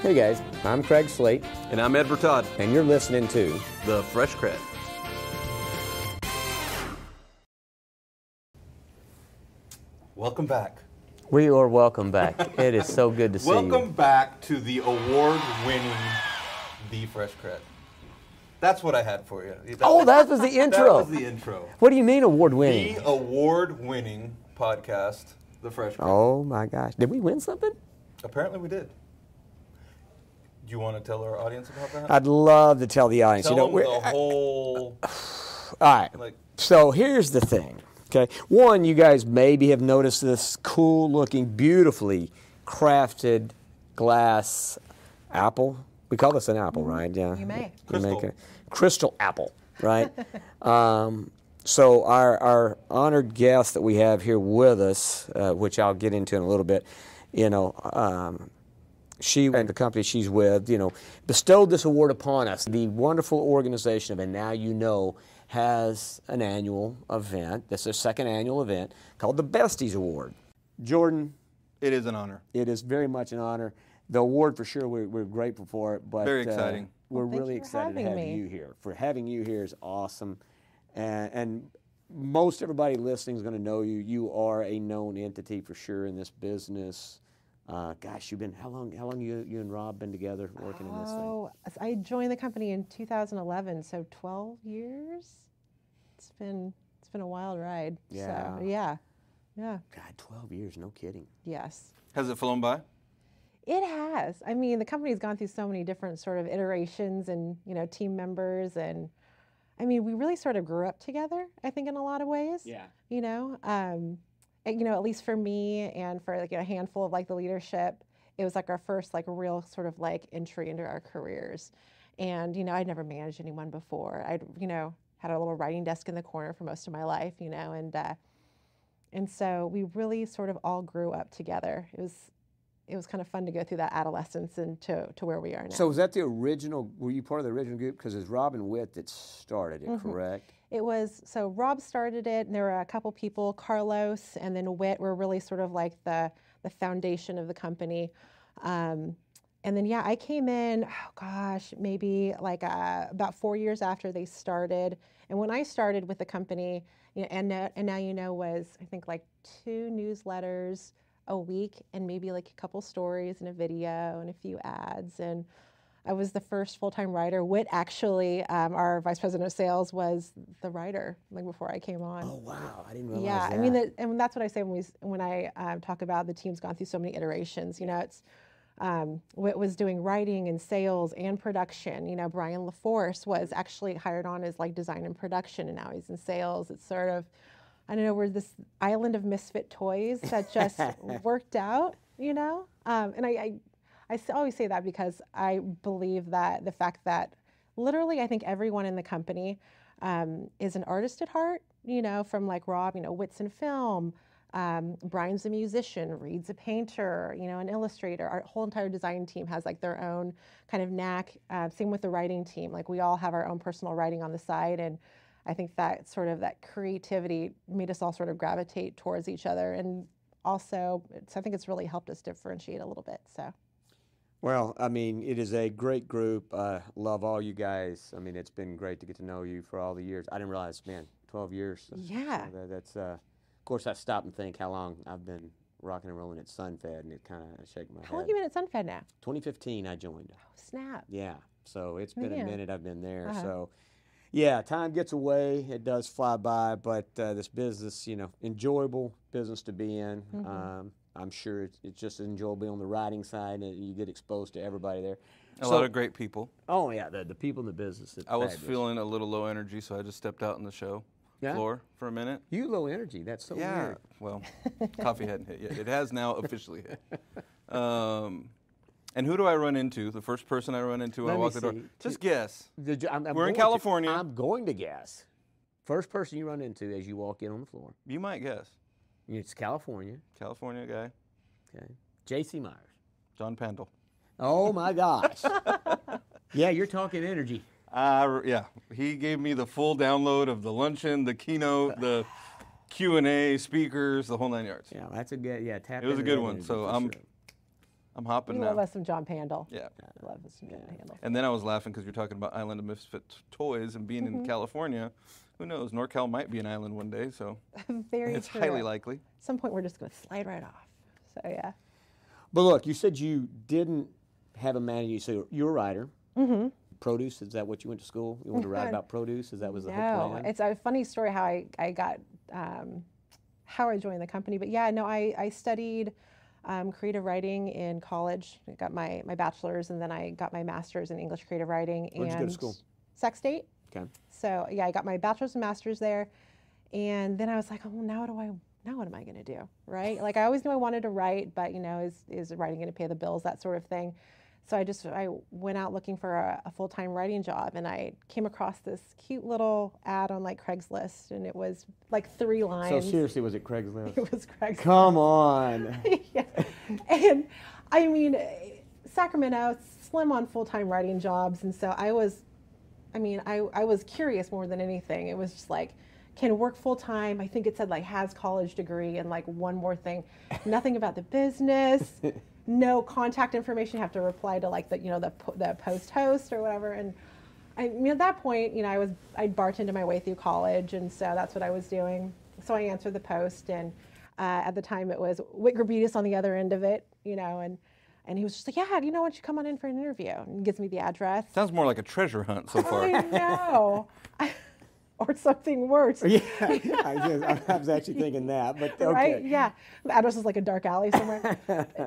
Hey guys, I'm Craig Slate. And I'm Edward Todd. And you're listening to The Fresh Cred. Welcome back. We are welcome back. It is so good to see you. Welcome back to the award-winning The Fresh Cred. That's what I had for you. That was the intro. That was the intro. What do you mean award-winning? The award-winning podcast, The Fresh Cred. Oh my gosh. Did we win something? Apparently we did. Do you want to tell our audience about that? I'd love to tell the audience. Tell them the whole... All right. So here's the thing. Okay. One, you guys maybe have noticed this cool-looking, beautifully crafted glass apple. We call this an apple, right? Yeah. You may. Crystal apple, right? So our honored guest that we have here with us, which I'll get into in a little bit, she and the company she's with, bestowed this award upon us. The wonderful organization of And Now You Know has an annual event. This is their second annual event called the Besties Award. Jordan. It is an honor. It is very much an honor. The award, for sure, we're grateful for it. But very exciting. We're really excited to have you here. For having you here is awesome. And most everybody listening is going to know you. You are a known entity for sure in this business. Gosh, how long you and Rob been together working in this thing? Oh, I joined the company in 2011, so 12 years. It's been a wild ride. Yeah. So, yeah. God, 12 years, no kidding. Yes. Has it flown by? It has. I mean, the company's gone through so many different sort of iterations and, team members. And, I mean, we really sort of grew up together, I think, in a lot of ways. Yeah. At least for me and for a handful of the leadership, it was our first real sort of entry into our careers. And, I'd never managed anyone before. I'd, had a little writing desk in the corner for most of my life, and so we really sort of all grew up together. It was kind of fun to go through that adolescence and to where we are now. So was that were you part of the original group? Because it's Rob and Witt that started it, correct? It was, so Rob started it, and there were a couple people, Carlos and then Witt were really sort of the foundation of the company. And then, I came in, maybe about 4 years after they started. And when I started with the company, and Now You Know was, I think, 2 newsletters a week and maybe a couple stories and a video and a few ads. And I was the first full-time writer. Witt actually, our vice president of sales, was the writer before I came on. Oh wow, I didn't realize that. Yeah, I mean, and that's what I say when I talk about the team's gone through so many iterations. It's Witt was doing writing and sales and production. Brian LaForce was actually hired on as design and production, and now he's in sales. It's sort of, I don't know, we're this island of misfit toys that just worked out. And I always say that because I believe that the fact that literally I think everyone in the company is an artist at heart, from Rob, Witt's in film, Brian's a musician, Reed's a painter, an illustrator. Our whole entire design team has their own kind of knack. Same with the writing team. We all have our own personal writing on the side, and I think that sort of that creativity made us all sort of gravitate towards each other, and also I think it's really helped us differentiate a little bit. So. Well, I mean, it is a great group. Love all you guys. I mean, it's been great to get to know you for all the years. I didn't realize, 12 years. Yeah. That's of course, I stop and think how long I've been rocking and rolling at Sunfed, and it kind of shake my head. How long have you been at Sunfed now? 2015, I joined. Oh, snap. Yeah. So it's been a minute I've been there. Uh-huh. So, yeah, time gets away. It does fly by, but this business, enjoyable business to be in. Mm-hmm. I'm sure it's just as enjoyable on the writing side, and you get exposed to everybody there. A lot of great people. Oh, yeah, the people in the business. I was feeling a little low energy, so I just stepped out on the show floor for a minute. You low energy, that's so weird. Well, coffee hadn't hit yet. It has now officially hit. And who do I run into? The first person I run into when I walk the door? Just guess. We're in California. I'm going to guess. First person you run into as you walk in on the floor. You might guess. It's California. California guy. Okay. J.C. Myers. John Pandel. Oh, my gosh. Yeah, you're talking energy. Yeah. He gave me the full download of the luncheon, the keynote, the Q&A, speakers, the whole 9 yards. Yeah, that's a good, it was a good one. So I'm I'm hopping We now. love us some John Pandle. Yeah. I love us some John Pandle. And then I was laughing because you're talking about Island of Misfit Toys and being in California. Who knows? NorCal might be an island one day, so Very it's true. highly likely. At some point, we're just going to slide right off. So, yeah. But look, you said you didn't have a manager, so you're a writer. Mm-hmm. Produce, is that what you went to school? You wanted to write about produce? Is that was the whole plan? It's a funny story how I got, how I joined the company. But yeah, no, I studied creative writing in college. I got my bachelor's, and then I got my master's in English creative writing. Where'd you go to school? Sac State. Okay. So yeah, I got my bachelor's and master's there, and then I was like, oh, now what am I going to do, right? Like I always knew I wanted to write, but you know, is writing going to pay the bills, that sort of thing. So I went out looking for a full-time writing job, and I came across this cute little ad on like Craigslist, and it was like 3 lines. So seriously, was it Craigslist? It was Craigslist. Come on. Yeah. And I mean, Sacramento, slim on full-time writing jobs, and so I was curious more than anything. It was just like, can work full-time. I think it said like has college degree and like one more thing. Nothing about the business, no contact information. You have to reply to like the post host or whatever. And at that point, I'd bartended my way through college, and so that's what I was doing. So I answered the post, and at the time it was Whit Grabitas on the other end of it, and he was just like, yeah, why don't you come on in for an interview? And he gives me the address. Sounds more like a treasure hunt so far. I know. Or something worse. Yeah, I was actually thinking that, but okay. Right? Yeah. The address was like a dark alley somewhere.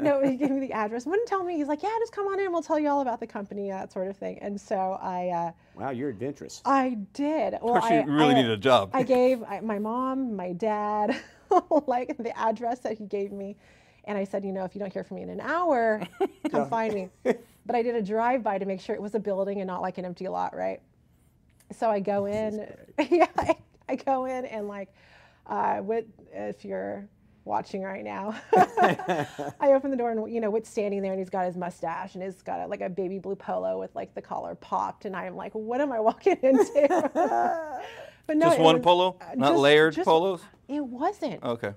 No, he gave me the address. Wouldn't tell me. He's like, yeah, just come on in. We'll tell you all about the company, that sort of thing. And so I... wow, you're adventurous. I did. Well, of course, you really needed a job. I gave my mom, my dad, like the address that he gave me. And I said, if you don't hear from me in an hour, come find me. But I did a drive-by to make sure it was a building and not like an empty lot, right? So I go in, yeah, I go in and like, if you're watching right now, I open the door and Whit's standing there and he's got his mustache and he's got like a baby blue polo with like the collar popped, and I'm like, what am I walking into? But no, just one polo, not layered polos. It wasn't. Okay,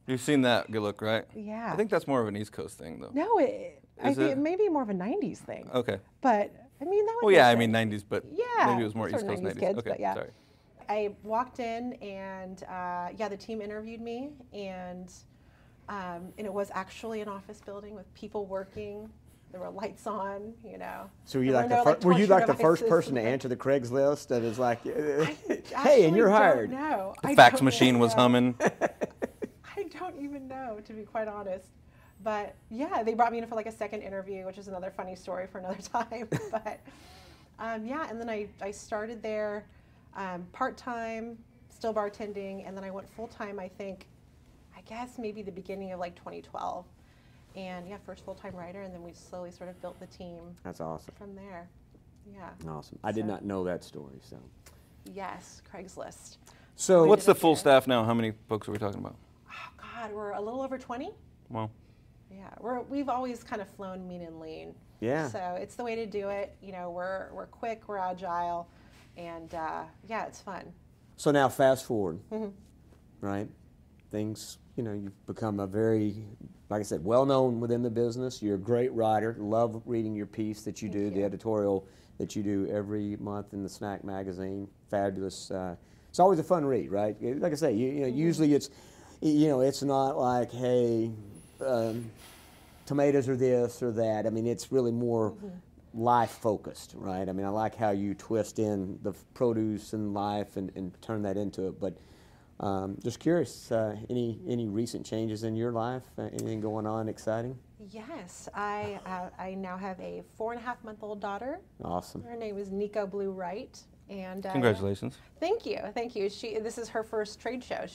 you've seen that good look, right? Yeah. I think that's more of an East Coast thing, though. No, I think it may be more of a '90s thing. Okay. But I mean, that would. Well, yeah, I mean '90s, but yeah, maybe it was more East Coast '90s. Kids, okay, but yeah. Sorry. I walked in and the team interviewed me, and it was actually an office building with people working. There were lights on, So were you like the first person to answer the Craigslist that is like, hey, and you're hired? No, the fax machine was humming. I don't even know, to be quite honest. But yeah, they brought me in for like a second interview, which is another funny story for another time. But yeah, and then I started there part-time, still bartending, and then I went full-time, I guess maybe the beginning of like 2012. And yeah, first full-time writer, and then we slowly sort of built the team. That's awesome. From there, yeah. Awesome. I did not know that story, so. Yes, Craigslist. So what's the full staff now? How many folks are we talking about? Oh God, we're a little over 20. Wow. Yeah, we've always kind of flown mean and lean. Yeah. So it's the way to do it. We're quick, we're agile, and yeah, it's fun. So now fast forward, right? Things, you've become a very, like I said, well-known within the business. You're a great writer. Love reading your piece that you do, the editorial that you do every month in the Snack magazine. Fabulous. It's always a fun read, right? Like I say, usually it's not like, hey, tomatoes are this or that. I mean, it's really more life-focused, right? I mean, I like how you twist in the produce and life and turn that into it. But just curious, any recent changes in your life? Anything going on exciting? Yes, I now have a 4.5-month-old daughter. Awesome. Her name is Nico Blue Wright, and congratulations. Thank you. This is her first trade show.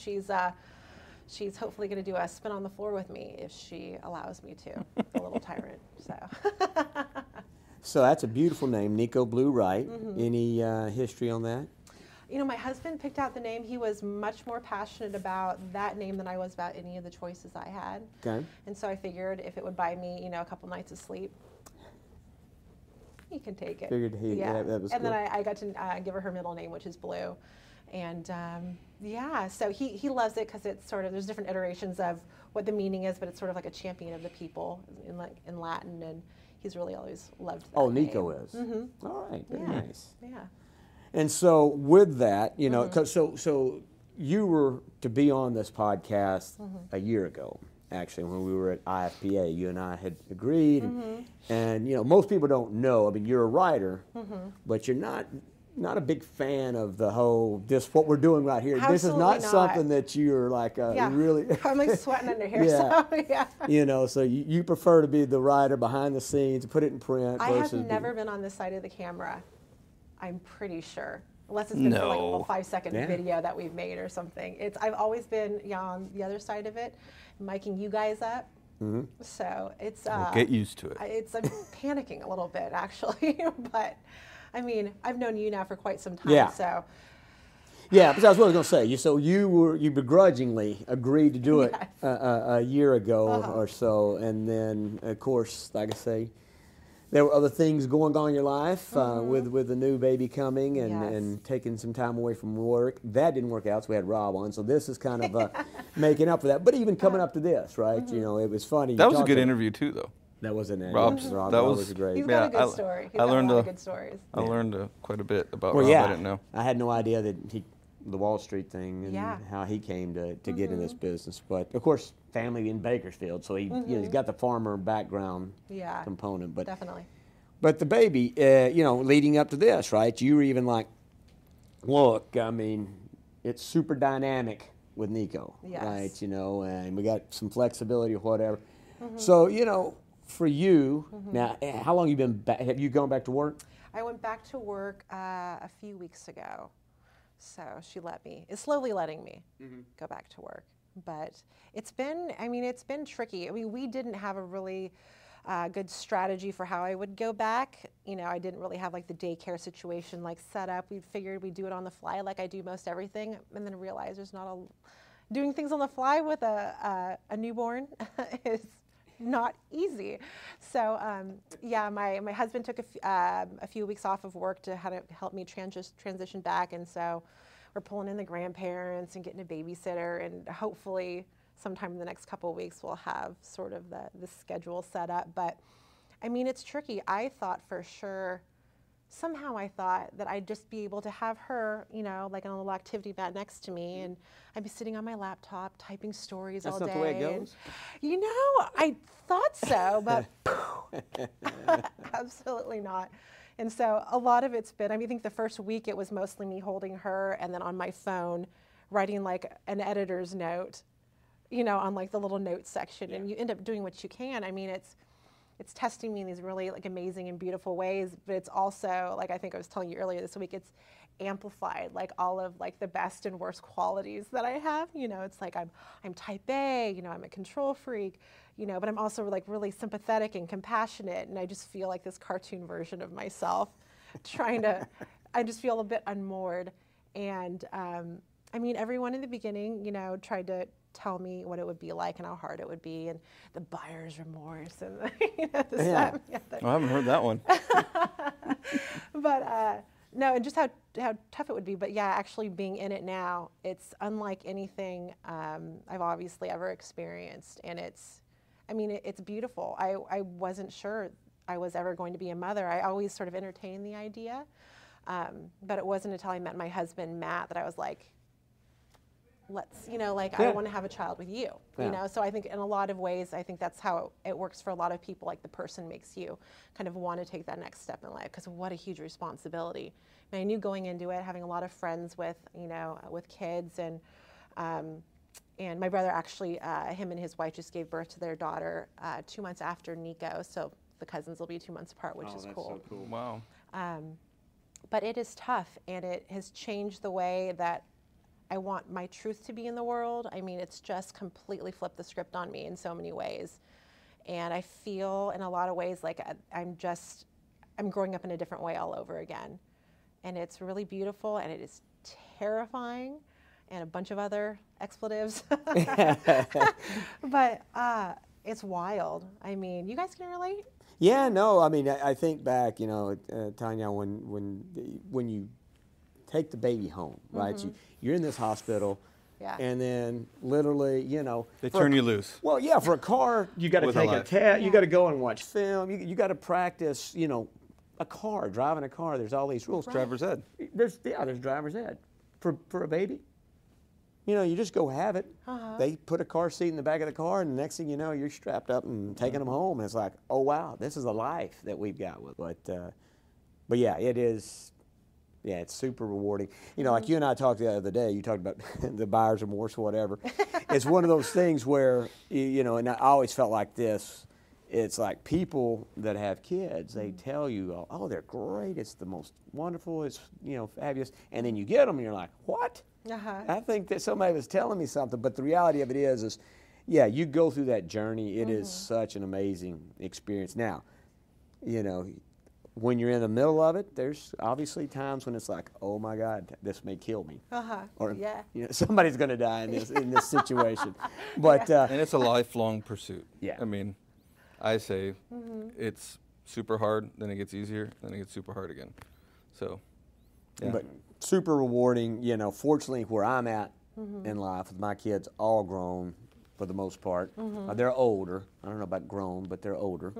She's hopefully going to do a spin on the floor with me if she allows me to. A little tyrant. So that's a beautiful name, Nico Blue Wright. Any history on that? My husband picked out the name. He was much more passionate about that name than I was about any of the choices I had. Okay. And so I figured if it would buy me, a couple nights of sleep, he can take it. Figured that was and cool. then I got to give her middle name, which is Blue. And yeah, so he loves it because it's sort of, there's different iterations of what the meaning is, but it's sort of like a champion of the people in Latin, and he's really always loved that Nico name. is. All right, very nice. Yeah. And so with that, you know, 'cause so you were to be on this podcast a year ago, actually, when we were at IFPA. You and I had agreed, and you know, most people don't know. I mean, you're a writer, but you're not a big fan of the whole what we're doing right here. Absolutely this is not not. something that you're like really. I'm like sweating under here. So yeah. You know, so you prefer to be the writer behind the scenes, put it in print. I have versus never been on this side of the camera. I'm pretty sure. Unless it's been for like a little 5-second video that we've made or something. I've always been on the other side of it, miking you guys up. So it's Well, get used to it. I'm panicking a little bit actually, but I mean I've known you now for quite some time. Yeah. So yeah, but that's what I was going to say. So you begrudgingly agreed to do it a year ago or so, and then of course, like I say, there were other things going on in your life with the new baby coming and taking some time away from work. That didn't work out, so we had Rob on. So this is kind of making up for that. But even coming up to this, right? You know, it was funny. That was a good interview too, though. That was an Rob was great. he's got a good story. He's got a lot of good stories. I learned quite a bit about Well, Rob. yeah, I didn't know. I had no idea that the Wall Street thing and how he came to get in this business. But of course, family in Bakersfield, so he's got the farmer background component. But definitely. But the baby, you know, leading up to this, right? You were even like, look, I mean, it's super dynamic with Nico, right? You know, and we got some flexibility or whatever. So, you know, for you now, how long you been back? Have you gone back to work? I went back to work a few weeks ago. So she is slowly letting me go back to work. But it's been tricky. I mean, we didn't have a really good strategy for how I would go back. You know, I didn't really have like the daycare situation like set up. We figured we'd do it on the fly like I do most everything, and then realized doing things on the fly with a newborn is not easy. So yeah, my husband took a few weeks off of work to help me transition back, and so we're pulling in the grandparents and getting a babysitter, and hopefully sometime in the next couple of weeks we'll have sort of the schedule set up. But I mean, it's tricky. I thought for sure, somehow I thought that I'd just be able to have her, you know, like on a little activity mat next to me, and I'd be sitting on my laptop typing stories all day. That's not the way it goes? And, you know, I thought so, but absolutely not. And so a lot of it's been, I think the first week it was mostly me holding her and then on my phone writing like an editor's note, you know, on like the little notes section, and you end up doing what you can. I mean, it's testing me in these really like amazing and beautiful ways, but it's also, like I think I was telling you earlier this week, it's amplified like all of like the best and worst qualities that I have. You know, it's like I'm type A, you know, I'm a control freak, you know, but I'm also like really sympathetic and compassionate, and I just feel like this cartoon version of myself I just feel a bit unmoored. And I mean, everyone in the beginning, you know, tried to tell me what it would be like and how hard it would be, and the buyer's remorse and you know, this, that, and the other. I haven't heard that one. But no, and just how tough it would be. But yeah, actually being in it now, it's unlike anything I've obviously ever experienced, and it's beautiful. I wasn't sure I was ever going to be a mother. I always sort of entertained the idea, but it wasn't until I met my husband Matt that I was like, I want to have a child with you, you know? So I think in a lot of ways, I think that's how it works for a lot of people. Like the person makes you kind of want to take that next step in life, because what a huge responsibility. And I knew going into it, having a lot of friends with kids, and my brother actually, him and his wife just gave birth to their daughter 2 months after Nico. So the cousins will be 2 months apart, which is cool. So cool. Wow. But it is tough, and it has changed the way that I want my truth to be in the world. I mean, it's just completely flipped the script on me in so many ways. And I feel in a lot of ways like I'm growing up in a different way all over again. And it's really beautiful, and it is terrifying, and a bunch of other expletives. But it's wild. I mean, you guys can relate? Yeah, no, I mean, I think back, you know, Tanya, when you take the baby home, right? You're in this hospital, and then literally, you know, they turn you loose. Well, yeah, for a car, you got to take a test. You got to go and watch film. You got to practice, you know, driving a car. There's all these rules. Driver's ed. There's driver's ed for a baby. You know, you just go have it. They put a car seat in the back of the car, and the next thing you know, you're strapped up and taking them home. And it's like, oh wow, this is a life that we've got with. But yeah, it is. Yeah, it's super rewarding. You know, like you and I talked the other day. You talked about the buyer's remorse or whatever. It's one of those things where you know, and I always felt like this. It's like people that have kids, they tell you, oh, they're great. It's the most wonderful. It's, you know, fabulous. And then you get them, and you're like, what? I think that somebody was telling me something, but the reality of it is, yeah, you go through that journey. It is such an amazing experience. Now, you know, when you're in the middle of it, there's obviously times when it's like, oh my God, this may kill me, or you know, somebody's going to die in this situation. But and it's a lifelong pursuit. Yeah, I mean, I say it's super hard, then it gets easier, then it gets super hard again. So, yeah. But super rewarding, you know, fortunately where I'm at in life with my kids all grown for the most part. They're older. I don't know about grown, but they're older.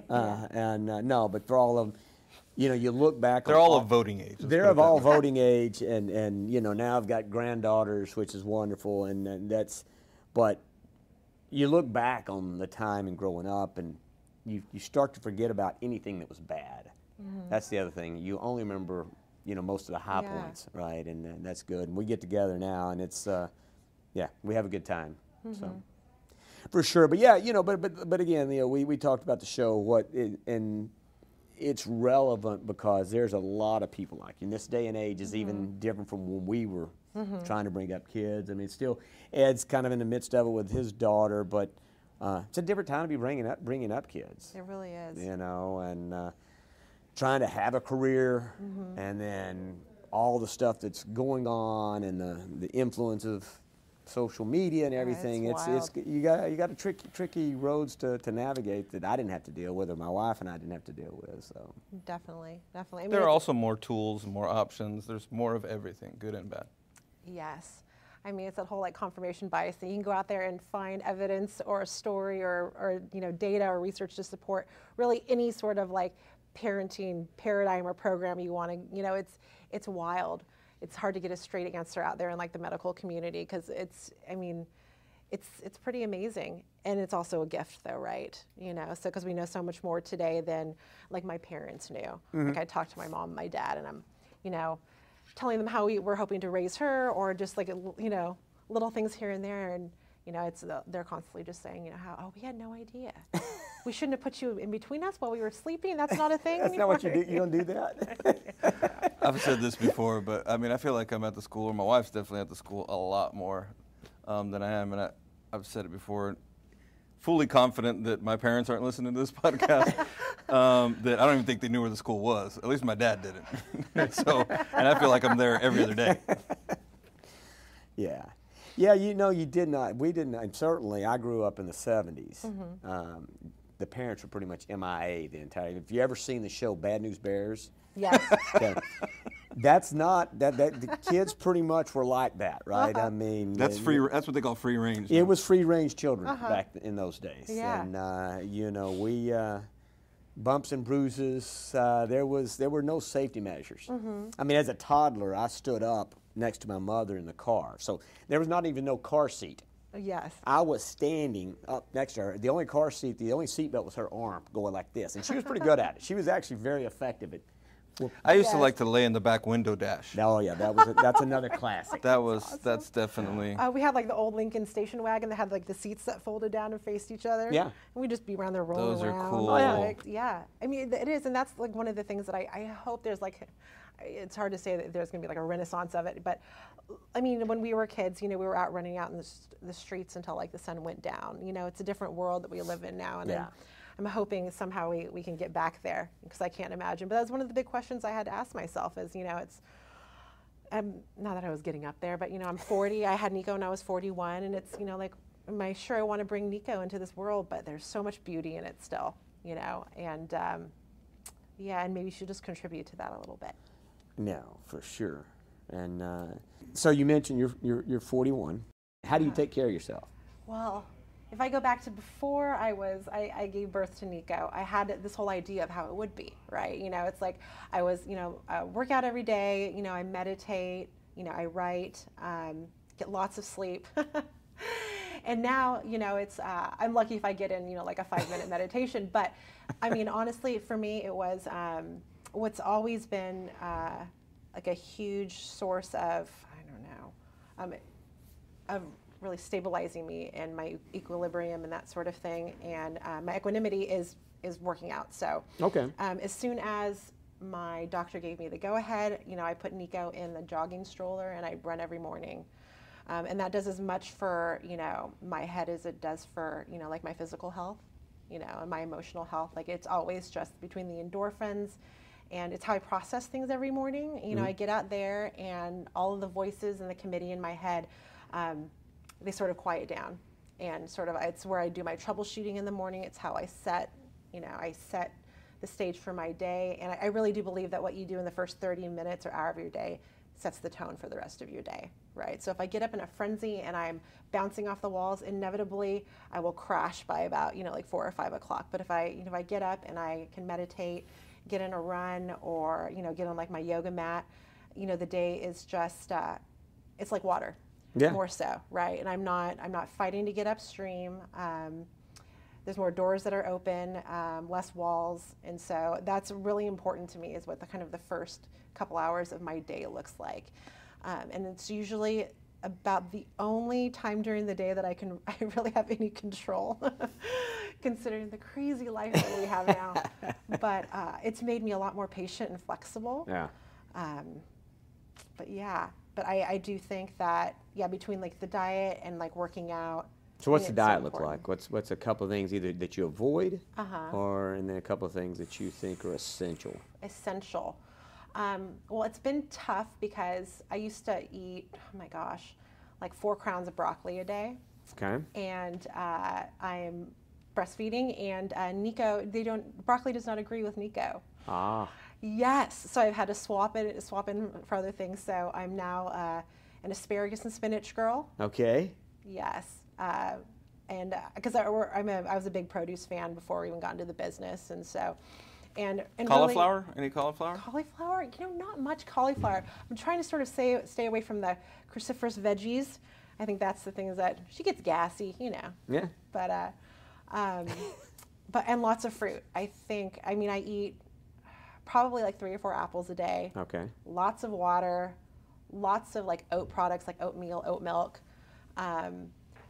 No, but for all of them, you know, you look back. They're all of voting age. They're of all voting age, and you know, now I've got granddaughters, which is wonderful, and that's, but you look back on the time and growing up, and you start to forget about anything that was bad. That's the other thing. You only remember, you know, most of the high points, right? And that's good. And we get together now, and it's, yeah, we have a good time. So, for sure. But yeah, you know, but again, you know, we talked about the show, and it's relevant because there's a lot of people like you. In this day and age is even different from when we were trying to bring up kids. I mean, still, Ed's kind of in the midst of it with his daughter, but it's a different time to be bringing up kids. It really is. You know, and trying to have a career, and then all the stuff that's going on, and the influence of social media and everything. It's you got a tricky roads to navigate that I didn't have to deal with, or my wife and I didn't have to deal with. So definitely. I mean, there are also more tools, more options. There's more of everything, good and bad. Yes. I mean, it's that whole like confirmation bias thing. You can go out there and find evidence or a story or you know, data or research to support really any sort of like parenting paradigm or program you want to, you know, it's wild. It's hard to get a straight answer out there in like the medical community because it's pretty amazing. And it's also a gift though, right? You know, so because we know so much more today than like my parents knew. Like I talked to my mom and my dad, and I'm, you know, telling them how we were hoping to raise her, or just like, you know, little things here and there. And, you know, they're constantly just saying, you know, how, we had no idea. We shouldn't have put you in between us while we were sleeping. That's not a thing That's anymore. not what you do. You don't do that. I've said this before, but I mean, I feel like I'm at the school, or my wife's definitely at the school a lot more than I am. And I've said it before, fully confident that my parents aren't listening to this podcast, that I don't even think they knew where the school was. At least my dad didn't. So, and I feel like I'm there every other day. Yeah. Yeah, you know, you did not. We didn't. And certainly, I grew up in the 70s. The parents were pretty much MIA the entire. If you ever seen the show Bad News Bears, Yes. Okay. That's not that. The kids pretty much were like that, right? I mean, that's free. That's what they call free range. It was free range children back in those days. Yeah. And you know, we bumps and bruises. There were no safety measures. I mean, as a toddler, I stood up next to my mother in the car, so there was not even no car seat. Yes. I was standing up next to her. The only car seat, the only seatbelt was her arm going like this, and she was pretty good at it. She was actually very effective at. I used to like to lay in the back window dash. Oh yeah, that's another classic. That's definitely. We had like the old Lincoln station wagon that had like the seats that folded down and faced each other. Yeah. And we'd just be around there rolling around. Those are cool. Oh, yeah. Like, yeah. I mean, it is, and that's like one of the things that I hope there's like. It's hard to say that there's going to be like a renaissance of it, but I mean, when we were kids, you know, we were out running out in the streets until like the sun went down. You know, it's a different world that we live in now, and I'm hoping somehow we can get back there, because I can't imagine. But that's one of the big questions I had to ask myself is, you know, it's, not that I was getting up there, but, you know, I'm 40. I had Nico when I was 41, and it's, you know, like, am I sure I want to bring Nico into this world? But there's so much beauty in it still, you know, and yeah, and maybe you should just contribute to that a little bit. No, for sure. And so you mentioned you're 41. How do you take care of yourself? Well, if I go back to before I gave birth to Nico, I had this whole idea of how it would be, right? You know, it's like I was, work out every day, I meditate, I write, get lots of sleep. And now, it's, I'm lucky if I get in, like a 5-minute meditation. But I mean, honestly, for me, it was what's always been like a huge source of, of really stabilizing me and my equilibrium and that sort of thing. And my equanimity is working out. So okay. As soon as my doctor gave me the go-ahead, I put Nico in the jogging stroller and I run every morning. And that does as much for, my head as it does for, like my physical health, and my emotional health. Like it's always just between the endorphins, and it's how I process things every morning. I get out there and all of the voices in the committee in my head, they sort of quiet down, and sort of it's where I do my troubleshooting in the morning. It's how I set, I set the stage for my day. And I really do believe that what you do in the first 30 minutes or hour of your day sets the tone for the rest of your day, right? So if I get up in a frenzy and I'm bouncing off the walls, inevitably I will crash by about, like 4 or 5 o'clock. But if I get up and I can meditate, get in a run, or, get on like my yoga mat, the day is just, it's like water. Yeah. More so, right? And I'm not fighting to get upstream. There's more doors that are open, less walls, and so that's really important to me. Is what the first couple hours of my day looks like, and it's usually about the only time during the day that I really have any control, considering the crazy life that we have now. But it's made me a lot more patient and flexible. Yeah. But yeah. But I do think that, between like the diet and like working out. So what's the diet look like? What's a couple of things either that you avoid, and then a couple of things that you think are essential? Essential. Well, it's been tough because I used to eat, oh my gosh, like 4 crowns of broccoli a day. Okay. And I'm breastfeeding, and Nico, broccoli does not agree with Nico. Ah. Yes, so I've had to swap in for other things. So I'm now an asparagus and spinach girl. Okay. Yes, and because I was a big produce fan before we even got into the business, and so and cauliflower. Really, any cauliflower? Cauliflower, not much cauliflower. I'm trying to sort of stay away from the cruciferous veggies. I think that's the thing, is that she gets gassy, Yeah. But and lots of fruit. I eat probably like 3 or 4 apples a day. Okay. Lots of water, lots of like oat products like oatmeal, oat milk.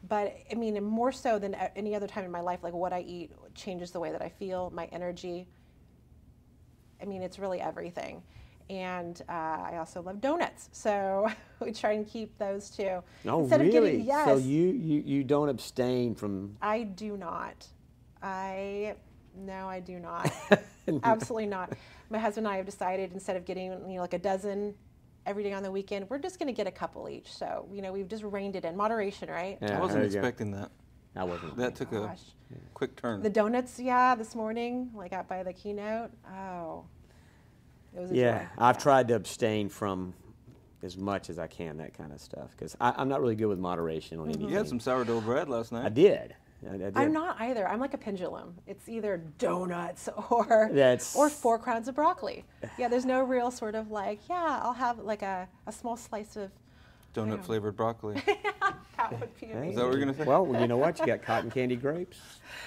But more so than any other time in my life, like what I eat changes the way that I feel, my energy. It's really everything. And I also love donuts, so we try and keep those too. Oh, Instead really? Of getting, yes. So you don't abstain from? I do not. No, I do not. Absolutely not. My husband and I have decided, instead of getting like a dozen every day on the weekend, we're just going to get a couple each. So we've just reined it in. Moderation, right? Yeah, I wasn't expecting that. I wasn't. That took a quick turn. The donuts, this morning, like out by the keynote. Oh, it was a joy. I've tried to abstain from as much as I can, that kind of stuff, because I'm not really good with moderation on anything. You had some sourdough bread last night. I did. I'm not either. I'm like a pendulum. It's either donuts or 4 crowns of broccoli. Yeah, there's no real sort of like, I'll have like a small slice of donut flavored broccoli. That would be amazing. Is that what you're going to say? Well, you know what? You got cotton candy grapes.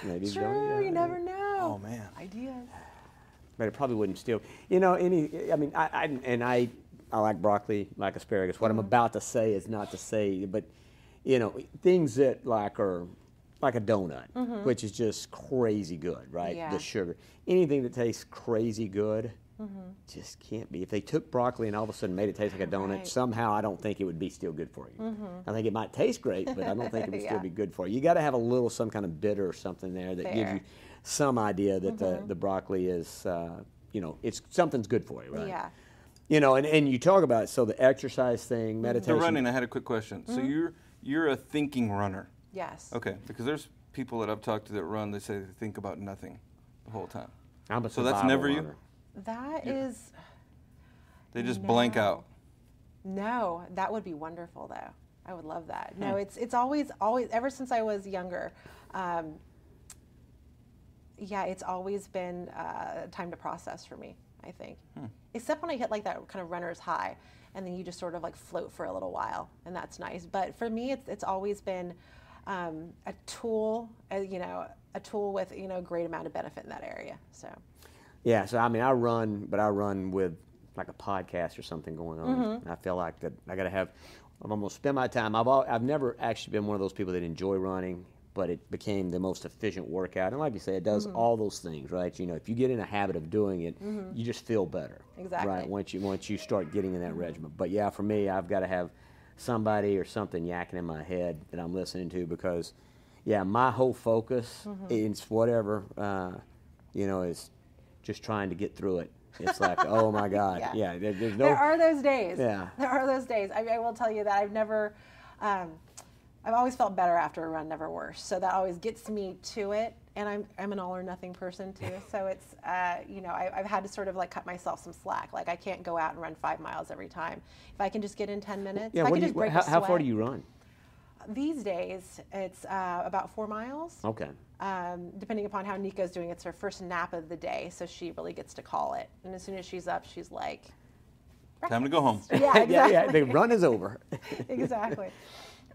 Maybe True, you never know. Oh, man. Ideas. But it probably wouldn't still. I like broccoli, like asparagus. What I'm about to say is not to say, but, things that are like a donut, which is just crazy good, right? Yeah. The sugar. Anything that tastes crazy good just can't be. If they took broccoli and all of a sudden made it taste like a donut, somehow I don't think it would be still good for you. I think it might taste great, but I don't think it would still be good for you. You got to have some kind of bitter or something there that gives you some idea that the broccoli is, it's something's good for you, right? Yeah. And you talk about it, so the exercise thing, meditation. The running, I had a quick question. So you're a thinking runner. Yes. Okay, because there's people that I've talked to that run, they say they think about nothing the whole time. I'm a so that's never runner. you? That is. They just blank out. No, that would be wonderful though. I would love that. No, it's always ever since I was younger. Yeah, it's always been time to process for me, I think. Except when I hit like that kind of runner's high, and then you just sort of like float for a little while, and that's nice. But for me, it's always been a tool, a tool with a great amount of benefit in that area. So. Yeah. So I mean, I run with like a podcast or something going on. I feel like that I'm gonna spend my time. I've never actually been one of those people that enjoy running, but it became the most efficient workout. And like you say, it does all those things, right? If you get in a habit of doing it, you just feel better. Exactly. Right. Once you start getting in that regimen. But yeah, for me, I've got to have somebody or something yakking in my head that I'm listening to, because yeah, my whole focus is whatever, is just trying to get through it. It's like, oh my God, yeah. There's no. There are those days. Yeah. There are those days. I will tell you that I've never. I've always felt better after a run, never worse. So that always gets me to it. And I'm an all or nothing person too. So it's I've had to sort of like cut myself some slack. Like I can't go out and run 5 miles every time. If I can just get in 10 minutes, Yeah. if I can just break a sweat. How far do you run? These days, it's about 4 miles. Okay. Depending upon how Nico's doing, it's her first nap of the day, so she really gets to call it. And as soon as she's up, she's like, Time to go home. Yeah, exactly. yeah. The run is over. Exactly.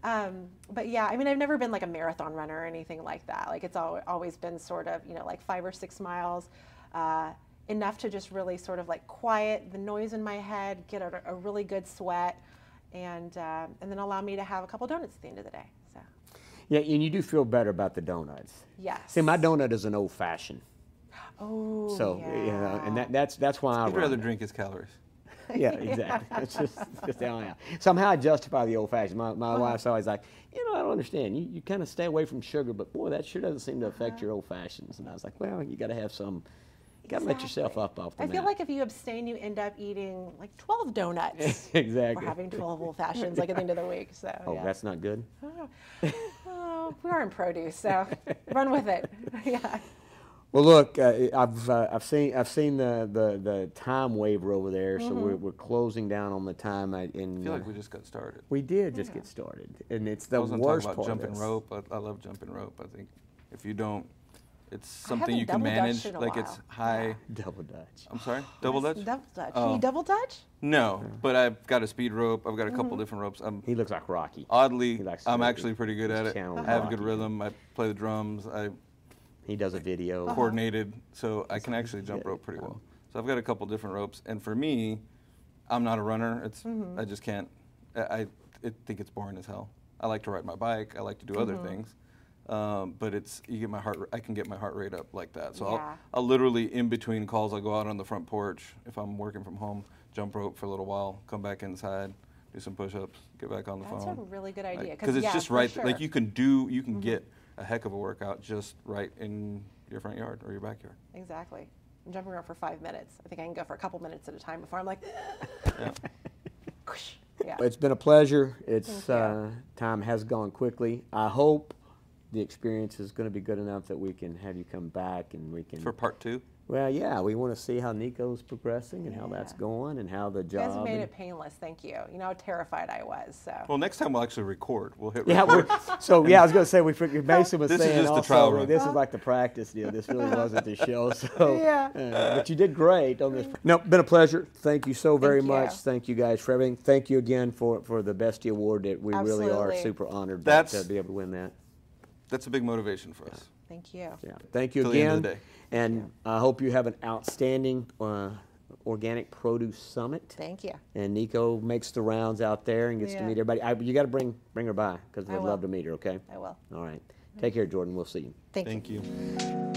But yeah, I mean, I've never been like a marathon runner or anything like that. Like it's always been sort of, like 5 or 6 miles, enough to just really sort of like quiet the noise in my head, get a really good sweat, and then allow me to have a couple donuts at the end of the day. So. Yeah, and you do feel better about the donuts. Yes. See, my donut is an old fashioned. Oh. So yeah. and that's why I I'd run. rather drink his calories. Yeah, exactly. It's just how I am. Somehow I justify the old fashioned. My wife's always like, I don't understand. You kind of stay away from sugar, but boy, that sure doesn't seem to affect your old fashions. And I was like, well, you got to have some. You got to let yourself up off the I feel like if you abstain, you end up eating like 12 donuts. Exactly. Or having 12 old fashions like at the end of the week. So. Oh, yeah. that's not good. Oh, we are in produce, so run with it. Yeah. Well, look, I've seen the time waiver over there, so we're closing down on the time. I feel like we just got started. We did just get started, and it's the I wasn't worst talking about part. jumping rope. I love jumping rope. I think if you don't, it's something haven't you can double manage. dutched in a Like it's while. high. Double Dutch. I'm sorry, double dutch. Double Dutch. Oh. Can you double Dutch? No, but I've got a speed rope. I've got a couple different ropes. He looks like Rocky. Oddly, He likes I'm to actually pretty good at it. channel I have a good Rocky. rhythm. I play the drums. I He does a video. coordinated, so I can actually jump rope pretty well. So I've got a couple different ropes, and for me, I'm not a runner. I just can't. I think it's boring as hell. I like to ride my bike. I like to do other things, but I can get my heart rate up like that. So Yeah. I'll literally in between calls, I'll go out on the front porch if I'm working from home, jump rope for a little while, come back inside, do some push-ups, get back on the phone. That's a really good idea. Because it's just for right. sure. Like you can get a heck of a workout just right in your front yard or your backyard. Exactly. I'm jumping around for 5 minutes. I think I can go for a couple minutes at a time before I'm like, Yeah. yeah. It's been a pleasure. It's Thank you. time has gone quickly. I hope the experience is going to be good enough that we can have you come back and we can. For part 2? Well, yeah, we want to see how Nico's progressing and how that's Yeah. going and how the You guys have job. made it painless. Thank you. You know how terrified I was. So. Well, next time we'll actually record. We'll hit Yeah, record. I was going to say Mason was This is saying just the also trial run. this is like the practice deal. This really wasn't the show. So, Yeah. but you did great on this. No, been a pleasure. Thank you so very Thank you. much. Thank you guys for everything. Thank you again for the Bestie Award. That we really are Absolutely. super honored That's- to be able to win that. That's a big motivation for us. Thank you. Yeah. Thank you Till the again. end of the day. And I hope you have an outstanding organic produce summit. Thank you. And Nico makes the rounds out there and gets to Yeah. meet everybody. You got to bring her by because I we'd will. love to meet her. Okay. I will. All right. Take care, Jordan. We'll see you. Thank you. Thank you.